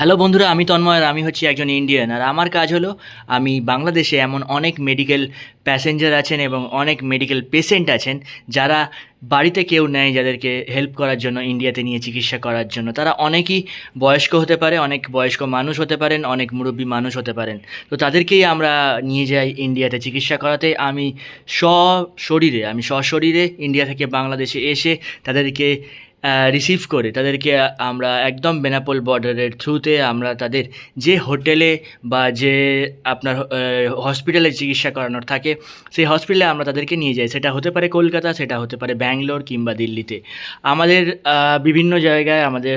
Hello বন্ধুরা, আমি তন্ময় আর আমি হচ্ছি একজন ইন্ডিয়ান। আর আমার কাজ হলো আমি বাংলাদেশে এমন অনেক মেডিকেল প্যাসেঞ্জার আছেন এবং অনেক মেডিকেল পেশেন্ট আছেন যারা বাড়িতে কেউ নেয়, যাদেরকে হেল্প করার জন্য ইন্ডিয়াতে নিয়ে চিকিৎসা করার জন্য। তারা অনেকই বয়স্ক হতে পারে, অনেক বয়স্ক মানুষ হতে পারেন, অনেক মুরব্বী মানুষ হতে পারেন। তো তাদেরকেই আমরা নিয়ে যাই ইন্ডিয়াতে চিকিৎসা করাতে। আমি সশরীরে ইন্ডিয়া থেকে বাংলাদেশে এসে তাদেরকে রিসিভ করে তাদেরকে আমরা একদম বেনাপোল বর্ডারের থ্রুতে আমরা তাদের যে হোটেলে বা যে আপনার হসপিটালে চিকিৎসা করানোর থাকে সেই হসপিটালে আমরা তাদেরকে নিয়ে যাই। সেটা হতে পারে কলকাতা, সেটা হতে পারে ব্যাঙ্গালোর কিংবা দিল্লিতে। আমাদের বিভিন্ন জায়গায় আমাদের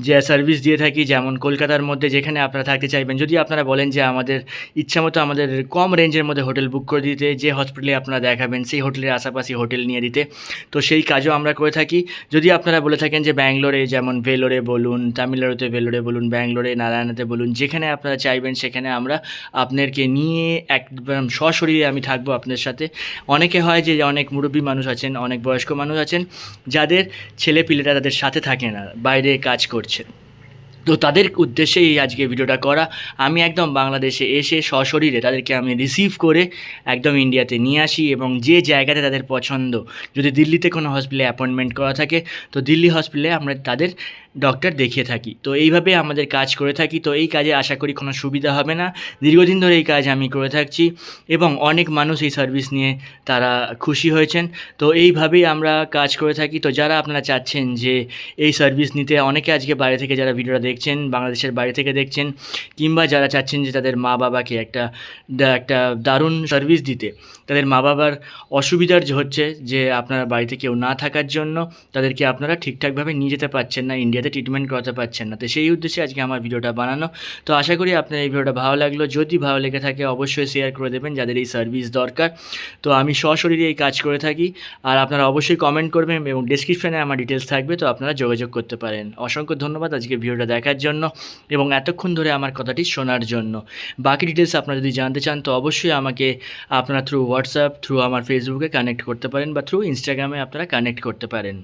যে সার্ভিস দিয়ে থাকি, যেমন কলকাতার মধ্যে যেখানে আপনারা থাকতে চাইবেন, যদি আপনারা বলেন যে আমাদের ইচ্ছা মতো আমাদের কম রেঞ্জের মধ্যে হোটেল বুক করে দিতে, যে হসপিটালে আপনারা দেখাবেন সেই হোটেলের আশেপাশে হোটেল নিয়ে দিতে, তো সেই কাজও আমরা করে থাকি। যদি আপনারা বলে থাকেন যে ব্যাঙ্গালোরে, যেমন ভেলোরে বলুন, তামিলনাড়ুতে ভেলোরে বলুন, ব্যাঙ্গালোরে নারায়ণাতে বলুন, যেখানে আপনারা চাইবেন সেখানে আমরা আপনাদেরকে নিয়ে একদম সশরীরে আমি থাকবো আপনাদের সাথে। অনেকে হয় যে অনেক মুরব্বী মানুষ আছেন, অনেক বয়স্ক মানুষ আছেন যাদের ছেলে পিলেরা তাদের সাথে থাকে না, বাইরে কাজ করছে। তো তাদের উদ্দেশ্যেই আজকে ভিডিওটা করা। আমি একদম বাংলাদেশে এসে সশরীরে তাদেরকে আমি রিসিভ করে একদম ইন্ডিয়াতে নিয়ে আসি, এবং যে জায়গাতে তাদের পছন্দ, যদি দিল্লিতে কোনো হসপিটালে অ্যাপয়েন্টমেন্ট করা থাকে তো দিল্লি হসপিটালে আমরা তাদের ডক্টর দেখিয়ে থাকি। তো এইভাবে আমাদের কাজ করে থাকি। তো এই কাজে আশা করি কোনো সুবিধা হবে না। দীর্ঘদিন ধরে এই কাজ আমি করে থাকছি এবং অনেক মানুষ এই সার্ভিস নিয়ে তারা খুশি হয়েছেন। তো এইভাবেই আমরা কাজ করে থাকি। তো যারা আপনারা চাচ্ছেন যে এই সার্ভিস নিতে, অনেকে আজকে বাইরে থেকে যারা ভিডিওটা দেখছেন, বাংলাদেশের বাইরে থেকে দেখছেন, কিংবা যারা চাচ্ছেন যে তাদের মা বাবাকে একটা দারুণ সার্ভিস দিতে, তাদের মা বাবার অসুবিধার হচ্ছে যে আপনারা বাড়িতে কেউ না থাকার জন্য তাদেরকে আপনারা ঠিকঠাকভাবে নিয়ে যেতে পারছেন না, ইন্ডিয়াতে ট্রিটমেন্ট করাতে পারছেন না। তো সেই উদ্দেশ্যে আজকে আমার ভিডিওটা বানানো। তো আশা করি আপনার এই ভিডিওটা ভালো লাগলো। যদি ভালো লেগে থাকে অবশ্যই শেয়ার করে দেবেন যাদের এই সার্ভিস দরকার। তো আমি সশরীরে এই কাজ করে থাকি। আর আপনারা অবশ্যই কমেন্ট করবেন এবং ডেসক্রিপশানে আমার ডিটেলস থাকবে, তো আপনারা যোগাযোগ করতে পারেন। অসংখ্য ধন্যবাদ আজকে ভিডিওটা দেখার জন্য এবং এতক্ষণ ধরে আমার কথাটি শোনার জন্য। বাকি ডিটেলস আপনারা যদি জানতে চান তো অবশ্যই আমাকে আপনারা থ্রু হোয়াটসঅ্যাপ, থ্রু আমার ফেসবুকে কানেক্ট করতে পারেন বা থ্রু ইনস্টাগ্রামে আপনারা কানেক্ট করতে পারেন।